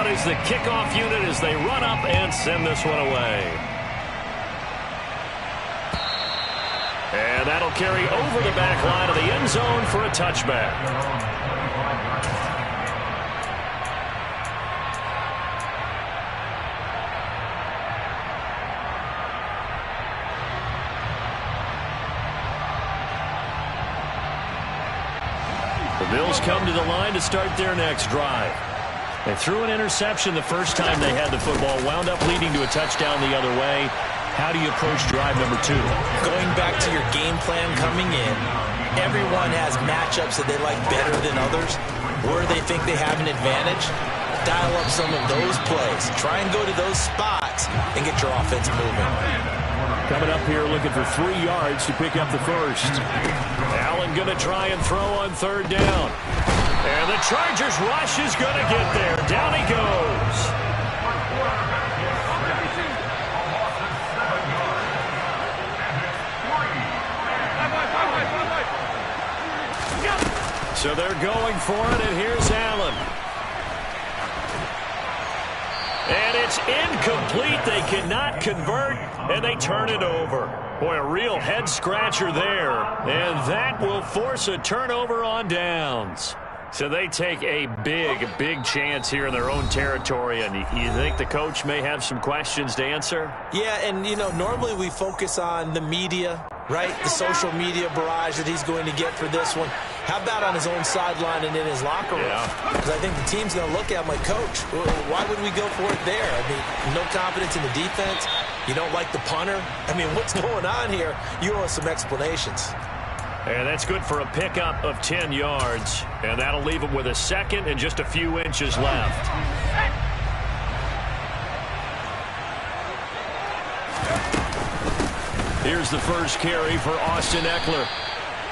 out is the kickoff unit as they run up and send this one away. And that'll carry over the back line of the end zone for a touchback. The Bills come to the line to start their next drive. They threw an interception the first time they had the football, wound up leading to a touchdown the other way. How do you approach drive number 2? Going back to your game plan coming in, everyone has matchups that they like better than others, where they think they have an advantage. Dial up some of those plays. Try and go to those spots and get your offense moving. Coming up here looking for 3 yards to pick up the first. Allen going to try and throw on third down. And the Chargers rush is going to get there. Down he goes. So they're going for it, and here's Allen. And it's incomplete. They cannot convert, and they turn it over. Boy, a real head-scratcher there. And that will force a turnover on downs. So they take a big chance here in their own territory. And you think the coach may have some questions to answer? Yeah, and, you know, normally we focus on the media, right? The social media barrage that he's going to get for this one. How about on his own sideline and in his locker room? Because I think the team's going to look at him like, Coach, why would we go for it there? I mean, no confidence in the defense. You don't like the punter. I mean, what's going on here? You owe us some explanations. And that's good for a pickup of 10 yards. And that'll leave him with a second and just a few inches left. Here's the first carry for Austin Eckler.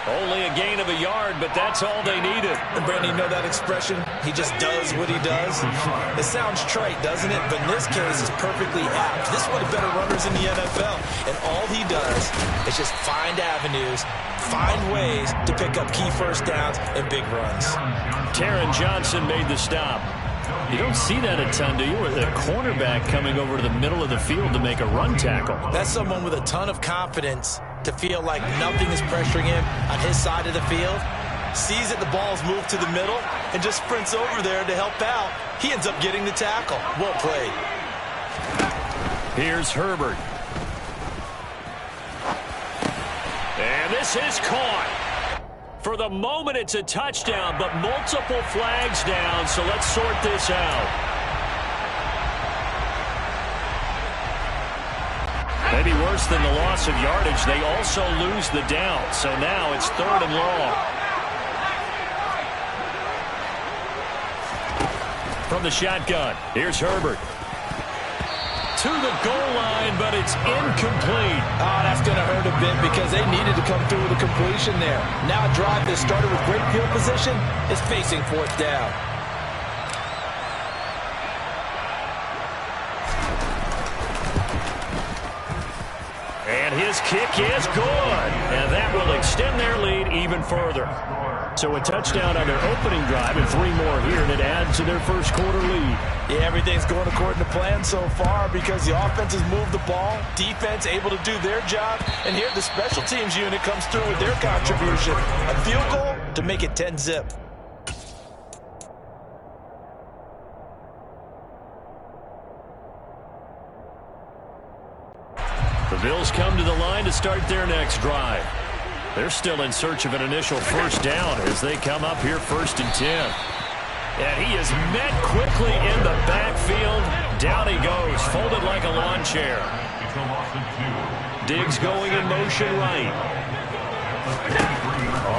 Only a gain of a yard, but that's all they needed. And Brandon, you know that expression? He just does what he does. It sounds trite, doesn't it? But in this case, it's perfectly apt. This is one of the better runners in the NFL. And all he does is just find avenues, find ways to pick up key first downs and big runs. Taron Johnson made the stop. You don't see that a ton, do you? With a cornerback coming over to the middle of the field to make a run tackle. That's someone with a ton of confidence to feel like nothing is pressuring him on his side of the field. Sees that the ball's moved to the middle and just sprints over there to help out. He ends up getting the tackle. Well played. Here's Herbert. And this is caught. For the moment, it's a touchdown, but multiple flags down, so let's sort this out. Maybe worse than the loss of yardage, they also lose the down, so now it's 3rd and long. From the shotgun, here's Herbert. To the goal line, but it's incomplete. Oh, that's going to hurt a bit because they needed to come through with a completion there. Now a drive that started with great field position is facing 4th down. And his kick is good. And that will extend their lead even further. So a touchdown on their opening drive and 3 more here, and it adds to their first quarter lead. Yeah, everything's going according to plan so far because the offense has moved the ball, defense able to do their job, and here the special teams unit comes through with their contribution. A field goal to make it 10-zip. The Bills come to the line to start their next drive. They're still in search of an initial first down as they come up here 1st and 10. And he is met quickly in the backfield. Down he goes, folded like a lawn chair. Diggs going in motion right.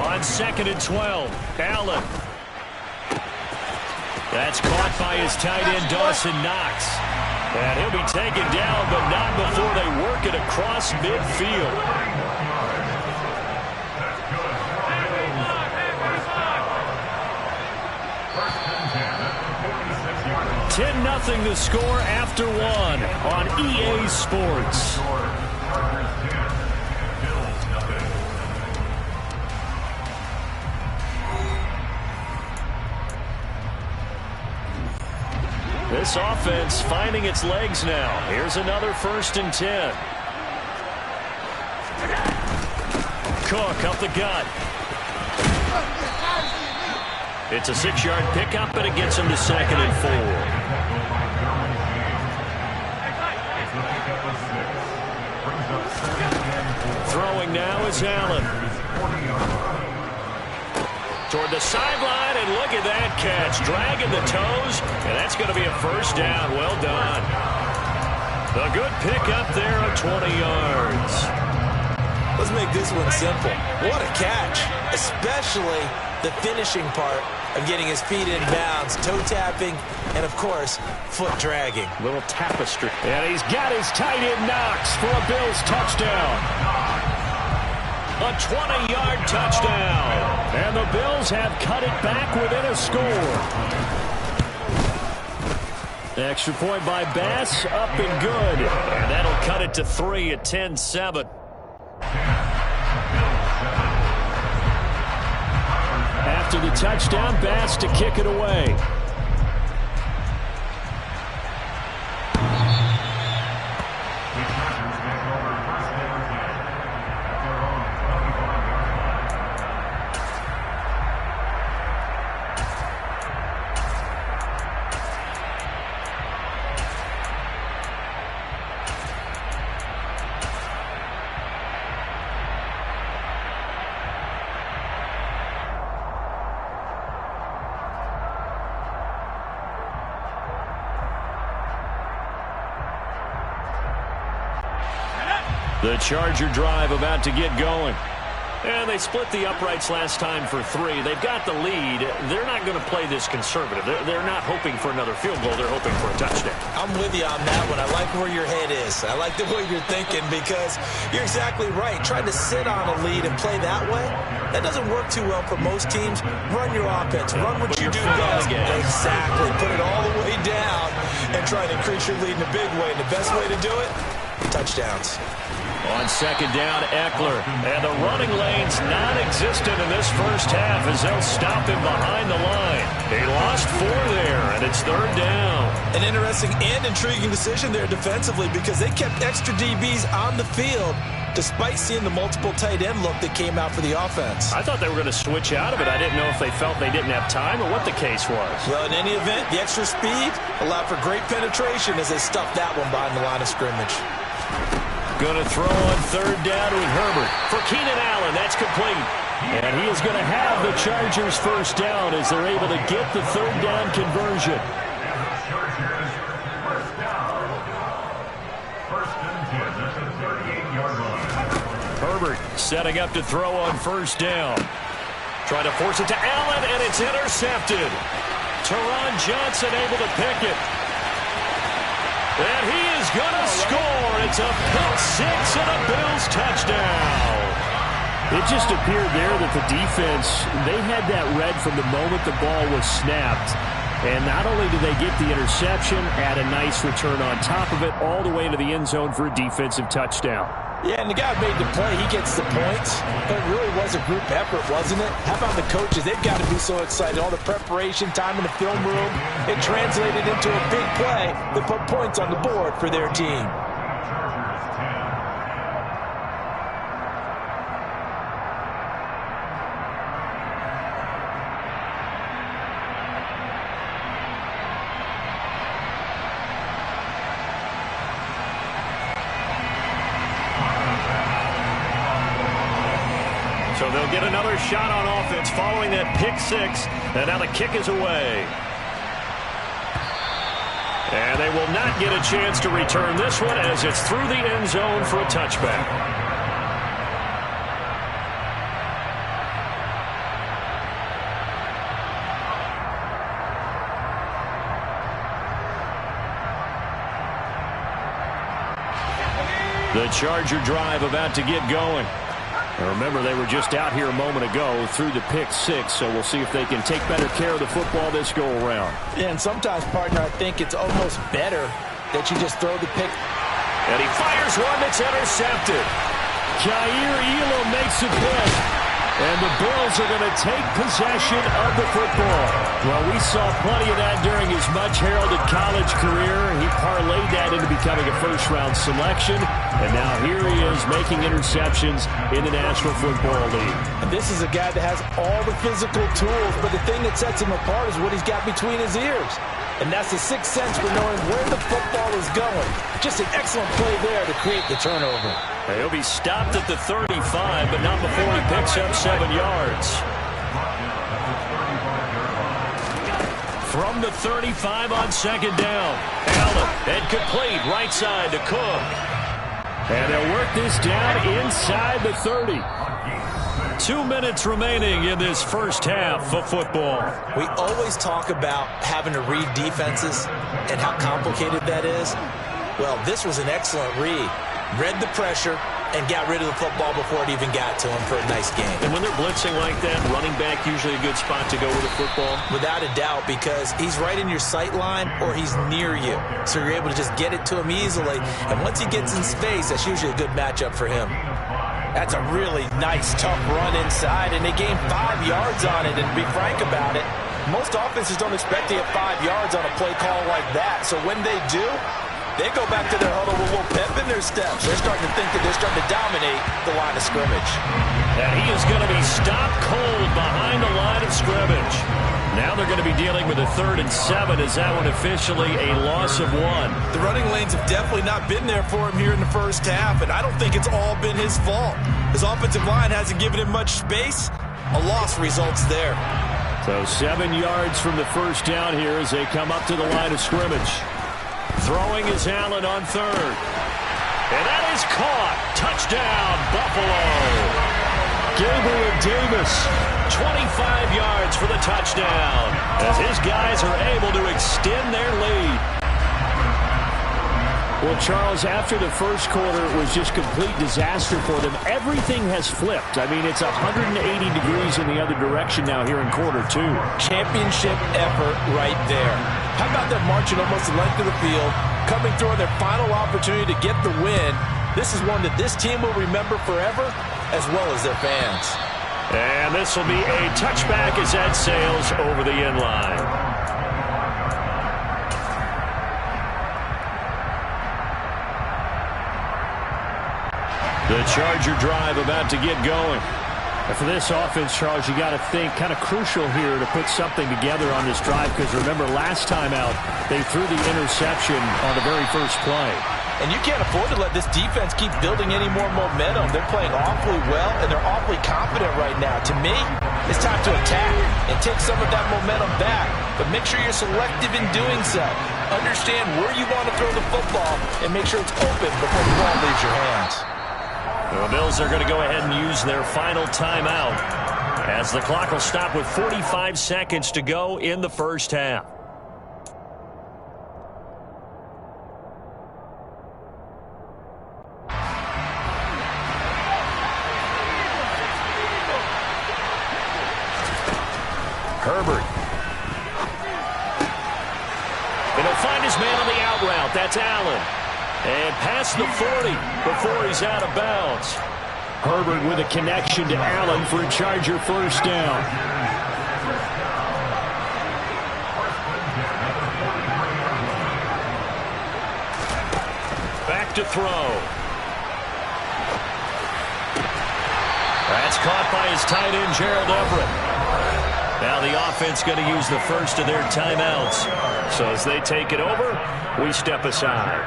On 2nd and 12, Allen. That's caught by his tight end, Dawson Knox. And he'll be taken down, but not before they work it across midfield. 10-0 the score after 1 on EA Sports. This offense finding its legs now. Here's another 1st and 10. Cook up the gut. It's a 6-yard pickup, and it gets him to 2nd and 4. Throwing now is Allen. Toward the sideline, and look at that catch. Dragging the toes, and that's going to be a 1st down. Well done. A good pickup there of 20 yards. Let's make this one simple. What a catch, especially the finishing part of getting his feet in bounds, toe tapping, and, of course, foot dragging. Little tapestry. And he's got his tight end Knox for a Bills touchdown. A 20-yard touchdown. And the Bills have cut it back within a score. Extra point by Bass, up and good. And that'll cut it to 3 at 10-7. After the touchdown, Bass to kick it away. The Charger drive about to get going. And they split the uprights last time for 3. They've got the lead. They're not going to play this conservative. They're not hoping for another field goal. They're hoping for a touchdown. I'm with you on that one. I like where your head is. I like the way you're thinking because you're exactly right. Trying to sit on a lead and play that way, that doesn't work too well for most teams. Run your offense. Run what you do best. Exactly. Put it all the way down and try to increase your lead in a big way. And the best way to do it, touchdowns. On 2nd down, Eckler. And the running lane's non-existent in this first half as they'll stop him behind the line. They lost 4 there, and it's 3rd down. An interesting and intriguing decision there defensively because they kept extra DBs on the field despite seeing the multiple tight end look that came out for the offense. I thought they were going to switch out of it. I didn't know if they felt they didn't have time or what the case was. Well, in any event, the extra speed allowed for great penetration as they stuffed that one behind the line of scrimmage. Going to throw on 3rd down with Herbert. For Keenan Allen, that's complete. And he is going to have the Chargers 1st down as they're able to get the 3rd down conversion. Herbert setting up to throw on 1st down. Trying to force it to Allen, and it's intercepted. Teron Johnson able to pick it. And he is going to score. It's a pick 6 and a Bills touchdown. It just appeared there that the defense, they had that read from the moment the ball was snapped. And not only did they get the interception, add a nice return on top of it, all the way into the end zone for a defensive touchdown. Yeah, and the guy made the play. He gets the points. But it really was a group effort, wasn't it? How about the coaches? They've got to be so excited. All the preparation time in the film room, it translated into a big play that put points on the board for their team. So they'll get another shot on offense following that pick 6. And now the kick is away. And they will not get a chance to return this one as it's through the end zone for a touchback. The Charger drive about to get going. And remember, they were just out here a moment ago through the pick 6, so we'll see if they can take better care of the football this go-around. Yeah, and sometimes, partner, I think it's almost better that you just throw the pick. And he fires one that's intercepted. Jair Elam makes a pick. And the Bills are going to take possession of the football. Well, we saw plenty of that during his much heralded college career. He parlayed that into becoming a first-round selection. And now here he is making interceptions in the National Football League. And this is a guy that has all the physical tools, but the thing that sets him apart is what he's got between his ears. And that's the sixth sense for knowing where the football is going. Just an excellent play there to create the turnover. He'll be stopped at the 35, but not before he picks up 7 yards. From the 35 on second down. Allen, and complete right side to Cook. And they'll work this down inside the 30. 2 minutes remaining in this first half of football. We always talk about having to read defenses and how complicated that is. Well, this was an excellent read. Read the pressure and got rid of the football before it even got to him for a nice game. And when they're blitzing like that, running back usually a good spot to go with the football? Without a doubt, because he's right in your sight line or he's near you. So you're able to just get it to him easily. And once he gets in space, that's usually a good matchup for him. That's a really nice, tough run inside, and they gained 5 yards on it. And to be frank about it, most offenses don't expect to get 5 yards on a play call like that. So when they do, they go back to their huddle with a little pep in their steps. They're starting to think that they're starting to dominate the line of scrimmage. And he is going to be stopped cold behind the line of scrimmage. Now they're going to be dealing with a 3rd and 7. Is that one officially a loss of 1? The running lanes have definitely not been there for him here in the first half, and I don't think it's all been his fault. His offensive line hasn't given him much space. A loss results there. So 7 yards from the first down here as they come up to the line of scrimmage. Throwing is Allen on 3rd. And that is caught. Touchdown, Buffalo. Gabriel Davis, 25 yards for the touchdown, as his guys are able to extend their lead. Well, Charles, after the first quarter, it was just complete disaster for them. Everything has flipped. I mean, it's 180 degrees in the other direction now here in quarter 2. Championship effort right there. How about them marching almost the length of the field, coming through on their final opportunity to get the win? This is one that this team will remember forever, as well as their fans. And this will be a touchback as that sails over the end line. The Charger drive about to get going. And for this offense, Charles, you got to think kind of crucial here to put something together on this drive, because remember last time out they threw the interception on the very first play. And you can't afford to let this defense keep building any more momentum. They're playing awfully well, and they're awfully confident right now. To me, it's time to attack and take some of that momentum back. But make sure you're selective in doing so. Understand where you want to throw the football and make sure it's open before the ball leaves your hands. The Bills are going to go ahead and use their final timeout as the clock will stop with 45 seconds to go in the first half. Herbert. And he'll find his man on the out route. That's Allen. And past the 40 before he's out of bounds. Herbert with a connection to Allen for a Charger first down. Back to throw. That's caught by his tight end, Gerald Everett. Now the offense going to use the first of their timeouts. So as they take it over, we step aside.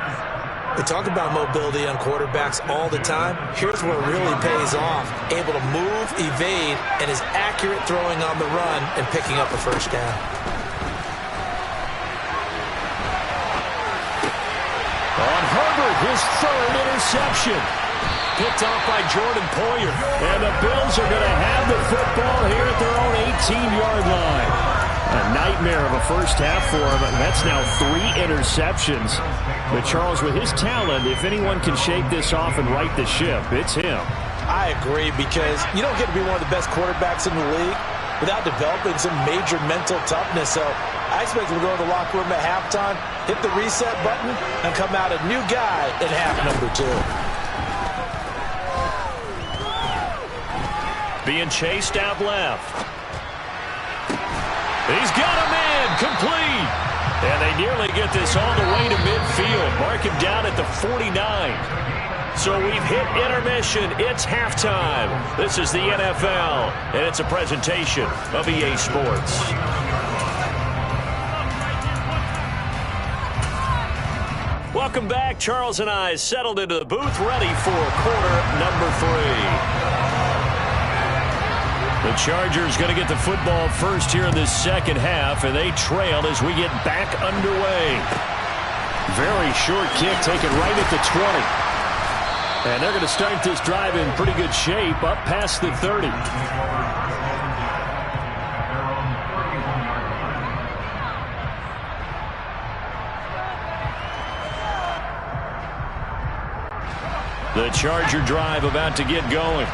We talk about mobility on quarterbacks all the time. Here's where it really pays off. Able to move, evade, and is accurate throwing on the run and picking up a first down. On Herbert, his 3rd interception. Picked off by Jordan Poyer. And the Bills are going to have the football here at their own 18-yard line. A nightmare of a first half for him. That's now 3 interceptions. But Charles, with his talent, if anyone can shake this off and right the ship, it's him. I agree, because you don't get to be one of the best quarterbacks in the league without developing some major mental toughness. So I expect him to go to the locker room at halftime, hit the reset button, and come out a new guy in half number 2. Being chased out left. He's got a man complete. And nearly get this all the way to midfield. Mark him down at the 49. So we've hit intermission. It's halftime. This is the NFL, and it's a presentation of EA Sports. Welcome back. Charles and I settled into the booth, ready for quarter number 3. The Chargers going to get the football first here in this second half, and they trail as we get back underway. Very short kick taken right at the 20. And they're going to start this drive in pretty good shape up past the 30. The Charger drive about to get going.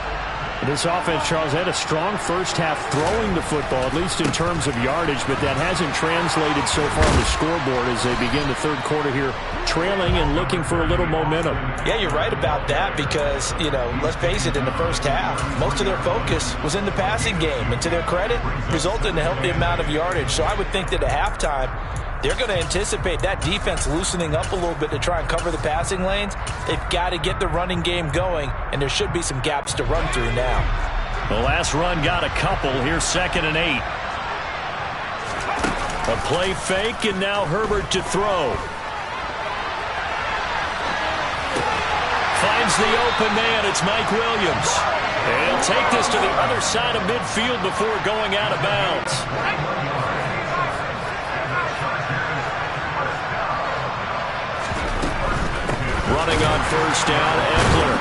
This offense, Charles, had a strong first half throwing the football, at least in terms of yardage, but that hasn't translated so far on the scoreboard as they begin the third quarter here, trailing and looking for a little momentum. Yeah, you're right about that because, let's face it, in the first half, most of their focus was in the passing game, and to their credit, resulted in a healthy amount of yardage. So I would think that at halftime, they're going to anticipate that defense loosening up a little bit to try and cover the passing lanes. They've got to get the running game going, and there should be some gaps to run through now. The last run got a couple. Here's 2nd and 8. A play fake, and now Herbert to throw. Finds the open man. It's Mike Williams. And he'll take this to the other side of midfield before going out of bounds. Running on first down, Eckler.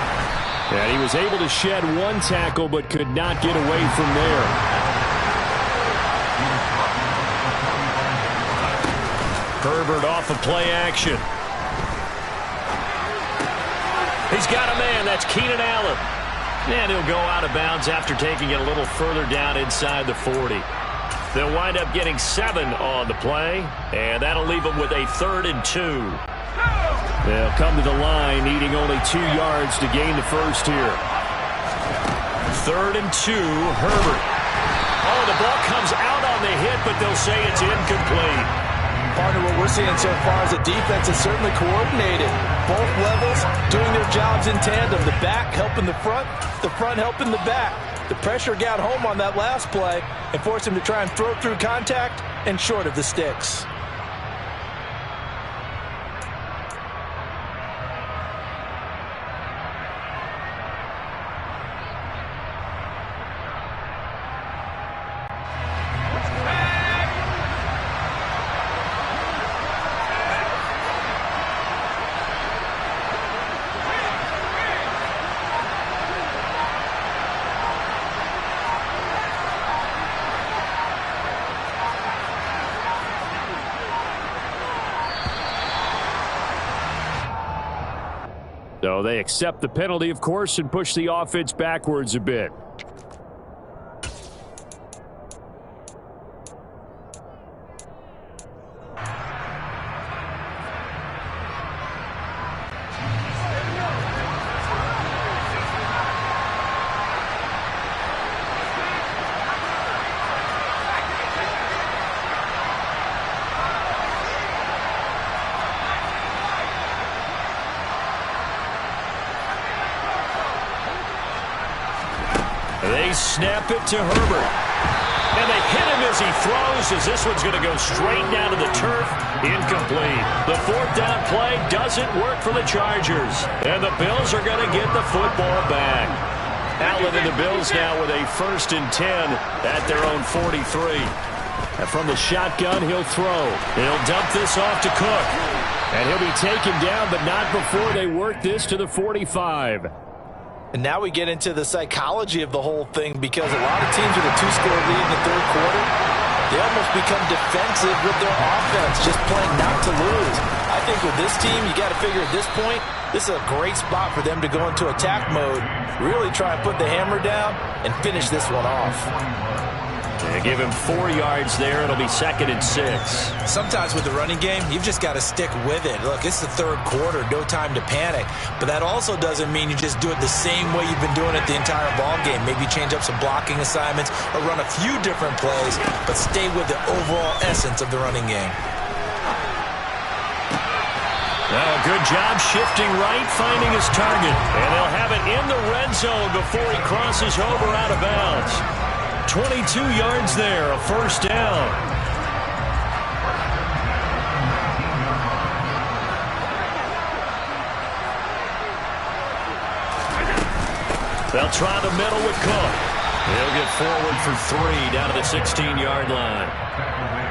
And he was able to shed one tackle but could not get away from there. Herbert off of play action. He's got a man. That's Keenan Allen. And he'll go out of bounds after taking it a little further down inside the 40. They'll wind up getting 7 on the play, and that'll leave them with a 3rd and 2. They'll come to the line, needing only 2 yards to gain the first here. 3rd and 2, Herbert. Oh, the ball comes out on the hit, but they'll say it's incomplete. Part of what we're seeing so far is the defense is certainly coordinated. Both levels doing their jobs in tandem. The back helping the front helping the back. The pressure got home on that last play and forced him to try and throw through contact and short of the sticks. So they accept the penalty, of course, and push the offense backwards a bit. They snap it to Herbert. And they hit him as he throws, as this one's going to go straight down to the turf. Incomplete. The 4th down play doesn't work for the Chargers. And the Bills are going to get the football back. Allen and the Bills now with a 1st and 10 at their own 43. And from the shotgun, he'll throw. He'll dump this off to Cook. And he'll be taken down, but not before they work this to the 45. And now we get into the psychology of the whole thing, because a lot of teams with a 2-score lead in the third quarter, they almost become defensive with their offense, just playing not to lose. I think with this team, you got to figure at this point, this is a great spot for them to go into attack mode, really try and put the hammer down and finish this one off. They give him 4 yards there. It'll be 2nd and 6. Sometimes with the running game, you've just got to stick with it. Look, it's the third quarter, no time to panic. But that also doesn't mean you just do it the same way you've been doing it the entire ball game. Maybe change up some blocking assignments or run a few different plays, but stay with the overall essence of the running game. good job shifting right, finding his target. And they'll have it in the red zone before he crosses over out of bounds. 22 yards there, a first down. They'll try the middle with Cook. He'll get forward for 3 down to the 16-yard line.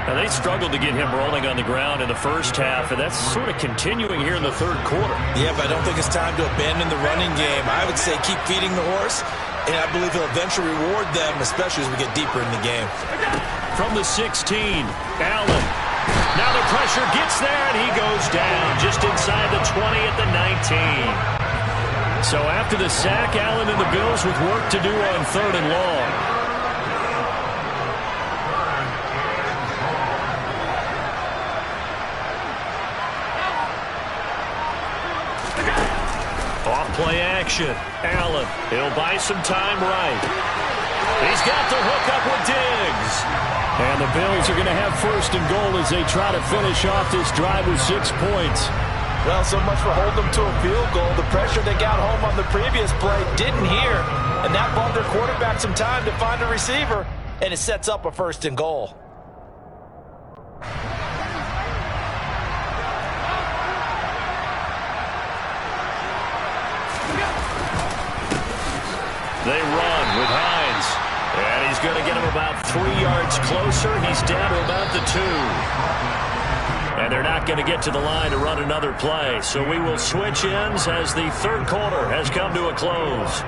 Now, they struggled to get him rolling on the ground in the first half, and that's sort of continuing here in the third quarter. Yeah, but I don't think it's time to abandon the running game. I would say keep feeding the horse, and I believe he'll eventually reward them, especially as we get deeper in the game. From the 16, Allen. Now the pressure gets there, and he goes down just inside the 20 at the 19. So after the sack, Allen and the Bills with work to do on 3rd and long. Off-play action. Allen. He'll buy some time right. He's got the hook up with Diggs. And the Bills are going to have 1st and goal as they try to finish off this drive with 6 points. Well, so much for holding them to a field goal. The pressure they got home on the previous play didn't hear, and that bought their quarterback some time to find a receiver, and it sets up a 1st and goal. They run with Hines, and he's going to get him about 3 yards closer. He's down to about the 2. And they're not going to get to the line to run another play. So we will switch ends as the third quarter has come to a close.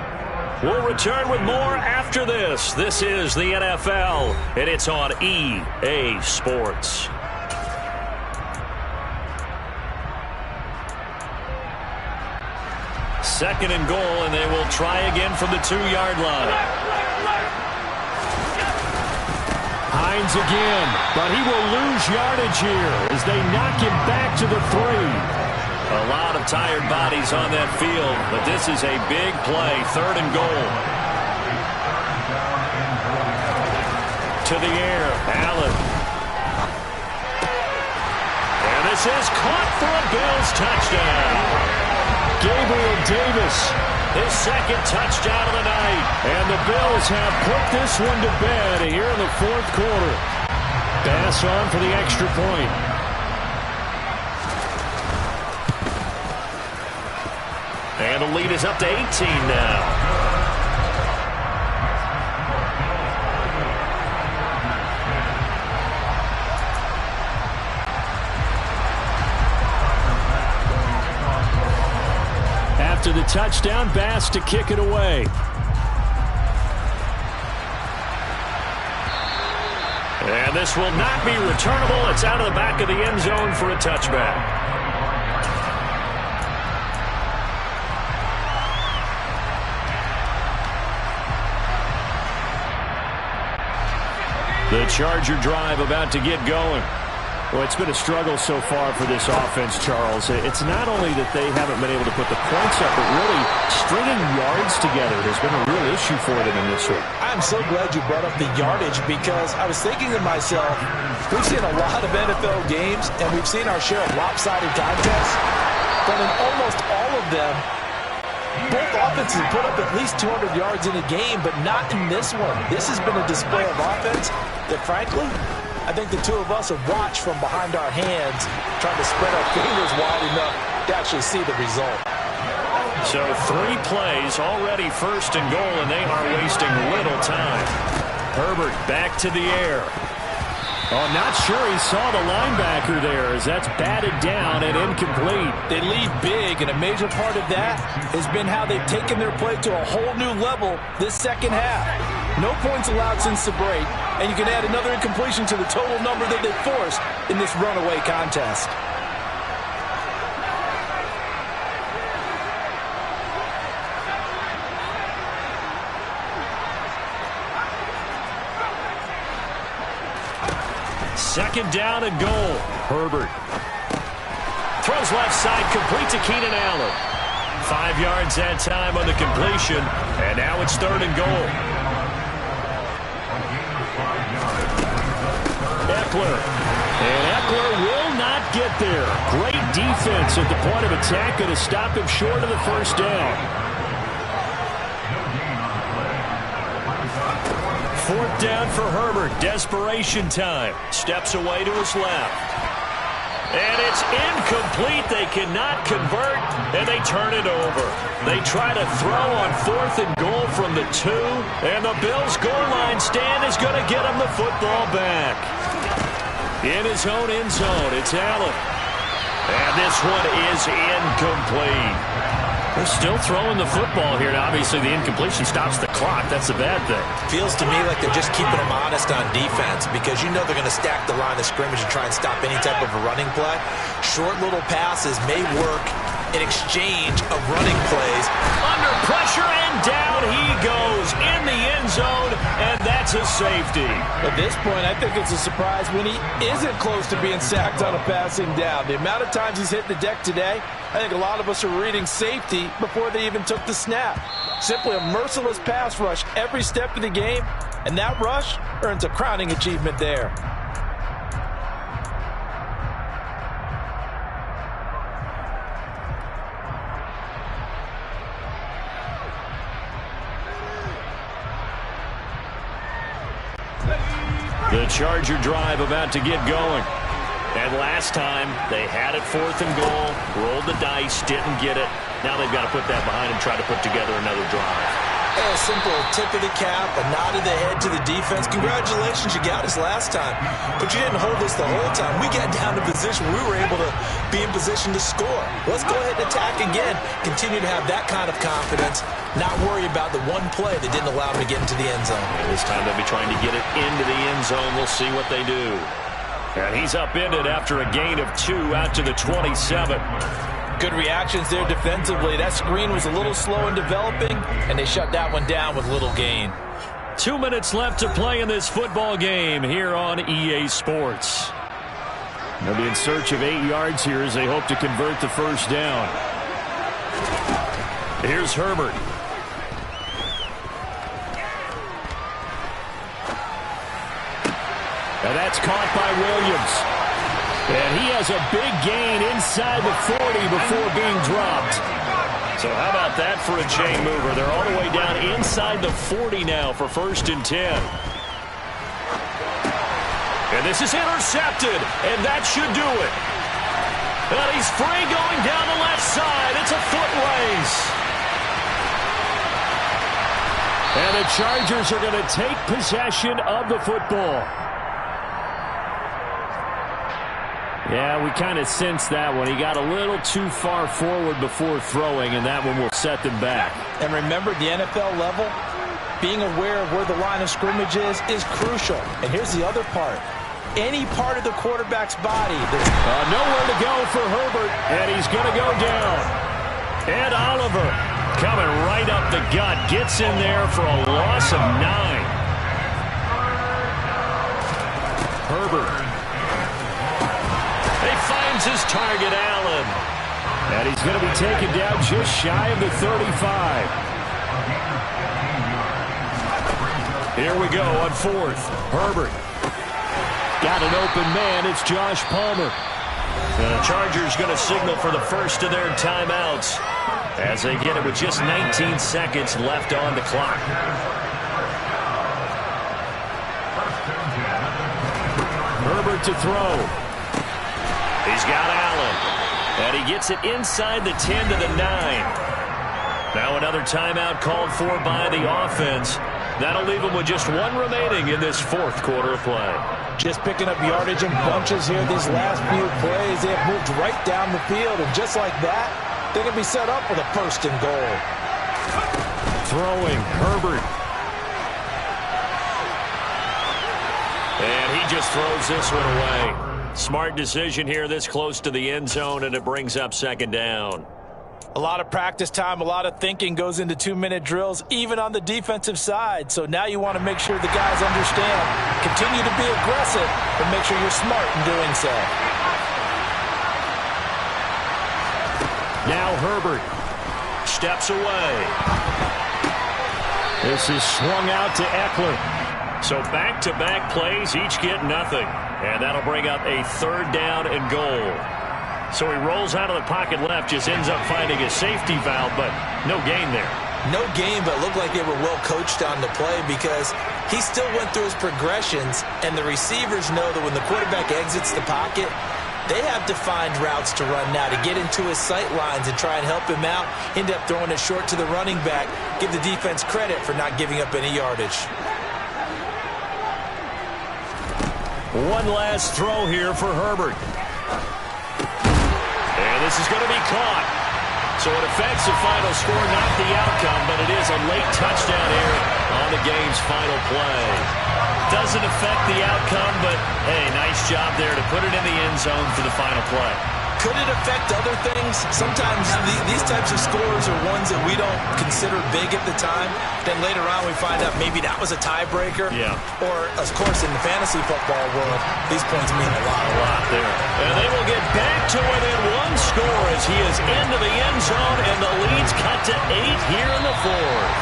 We'll return with more after this. This is the NFL, and it's on EA Sports. Second and goal, and they will try again from the 2-yard line. Hines again, but he will lose yardage here as they knock him back to the 3. A lot of tired bodies on that field, but this is a big play, 3rd and goal. To the air, Allen. And this is caught for a Bills touchdown. Gabriel Davis, his 2nd touchdown of the night. And the Bills have put this one to bed here in the 4th quarter. Bass on for the extra point. And the lead is up to 18 now. After the touchdown, Bass to kick it away. And this will not be returnable. It's out of the back of the end zone for a touchback. The Charger drive about to get going. Well, it's been a struggle so far for this offense, Charles. It's not only that they haven't been able to put the points up, but really stringing yards together has been a real issue for them in this one. I'm so glad you brought up the yardage because I was thinking to myself, we've seen a lot of NFL games and we've seen our share of lopsided contests, but in almost all of them, both offenses put up at least 200 yards in a game, but not in this one. This has been a display of offense that, frankly, I think the two of us have watched from behind our hands, trying to spread our fingers wide enough to actually see the result. So 3 plays, already 1st and goal, and they are wasting little time. Herbert back to the air. Oh, not sure he saw the linebacker there as that's batted down and incomplete. They lead big, and a major part of that has been how they've taken their play to a whole new level this second half. No points allowed since the break, and you can add another incompletion to the total number that they forced in this runaway contest. Second down and goal. Herbert throws left side, complete to Keenan Allen. 5 yards that time on the completion, and now it's 3rd and goal. Eckler. And Eckler will not get there. Great defense at the point of attack going to stop him short of the first down. Fourth down for Herbert. Desperation time. Steps away to his left. And it's incomplete. They cannot convert, and they turn it over. They try to throw on 4th and goal from the 2, and the Bills' goal line stand is going to get him the football back. In his own end zone, it's Allen. And this one is incomplete. They're still throwing the football here. Now, obviously, the incompletion stops the clock. That's the bad thing. Feels to me like they're just keeping them honest on defense because you know they're going to stack the line of scrimmage and try and stop any type of a running play. Short little passes may work in exchange of running plays. Under pressure, and down he goes in the end zone, and that's a safety. At this point, I think it's a surprise when he isn't close to being sacked on a passing down. The amount of times he's hit the deck today, I think a lot of us are reading safety before they even took the snap. Simply a merciless pass rush every step of the game, and that rush earns a crowning achievement there. The Charger drive about to get going. And last time, they had it 4th and goal, rolled the dice, didn't get it. Now they've got to put that behind and try to put together another drive. A simple tip of the cap, a nod of the head to the defense. Congratulations, you got us last time. But you didn't hold us the whole time. We got down to position. We were able to be in position to score. Let's go ahead and attack again. Continue to have that kind of confidence. Not worry about the one play that didn't allow them to get into the end zone. And this time they'll be trying to get it into the end zone. We'll see what they do. And he's upended after a gain of 2 out to the 27. Good reactions there defensively. That screen was a little slow in developing, and they shut that one down with little gain. 2 minutes left to play in this football game here on EA Sports. They'll be in search of 8 yards here as they hope to convert the first down. Here's Herbert. And that's caught by Williams. And he has a big gain inside the 40 before being dropped. So how about that for a chain mover? They're all the way down inside the 40 now for 1st and 10. And this is intercepted, and that should do it. And he's free going down the left side. It's a foot race. And the Chargers are going to take possession of the football. Yeah, we kind of sensed that one. He got a little too far forward before throwing, and that one will set them back. And remember, the NFL level, being aware of where the line of scrimmage is crucial. And here's the other part. Any part of the quarterback's body that's nowhere to go for Herbert, and he's going to go down. Ed Oliver coming right up the gut, gets in there for a loss of 9. Herbert. He finds his target, Allen. And he's going to be taken down just shy of the 35. Here we go on 4th. Herbert. Got an open man. It's Josh Palmer. The Chargers going to signal for the first of their timeouts as they get it with just 19 seconds left on the clock. Herbert to throw. He's got Allen, and he gets it inside the 10 to the 9. Now another timeout called for by the offense. That'll leave them with just 1 remaining in this 4th quarter of play. Just picking up yardage in bunches here these last few plays. They have moved right down the field, and just like that, they can be set up with a 1st and goal. Throwing, Herbert. And he just throws this one away. Smart decision here this close to the end zone, and it brings up 2nd down. A lot of practice time, a lot of thinking goes into 2-minute drills, even on the defensive side. So now you want to make sure the guys understand. Continue to be aggressive, but make sure you're smart in doing so. Now Herbert steps away. This is swung out to Eckler. So back-to-back plays, each get nothing. And that'll bring up a 3rd down and goal. So he rolls out of the pocket left, just ends up finding a safety valve, but no gain there. No gain, but looked like they were well coached on the play because he still went through his progressions, and the receivers know that when the quarterback exits the pocket, they have to find routes to run now to get into his sight lines and try and help him out. End up throwing it short to the running back. Give the defense credit for not giving up any yardage. One last throw here for Herbert. And this is going to be caught. So it affects the final score, not the outcome, but it is a late touchdown error on the game's final play. Doesn't affect the outcome, but, hey, nice job there to put it in the end zone for the final play. Could it affect other things? Sometimes these types of scores are ones that we don't consider big at the time. Then later on we find out maybe that was a tiebreaker. Yeah. Or, of course, in the fantasy football world, these points mean a lot there. And they will get back to within one score as he is into the end zone, and the lead's cut to 8 here in the fourth.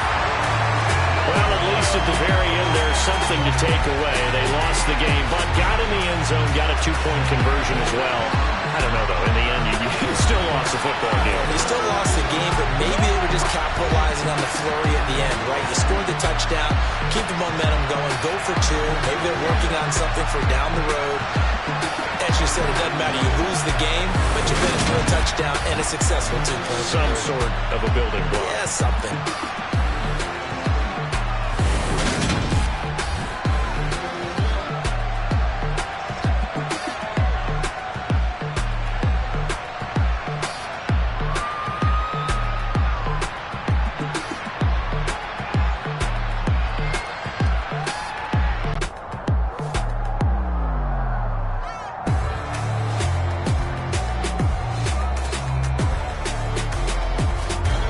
Well, at least at the very end, there's something to take away. They lost the game, but got in the end zone, got a 2-point conversion as well. I don't know, though. In the end, you still lost the football game. They still lost the game, but maybe they were just capitalizing on the flurry at the end, right? You scored the touchdown, keep the momentum going, go for 2. Maybe they're working on something for down the road. As you said, it doesn't matter. You lose the game, but you finish with a touchdown and a successful 2-point. Some sort of a building block. Yeah, something.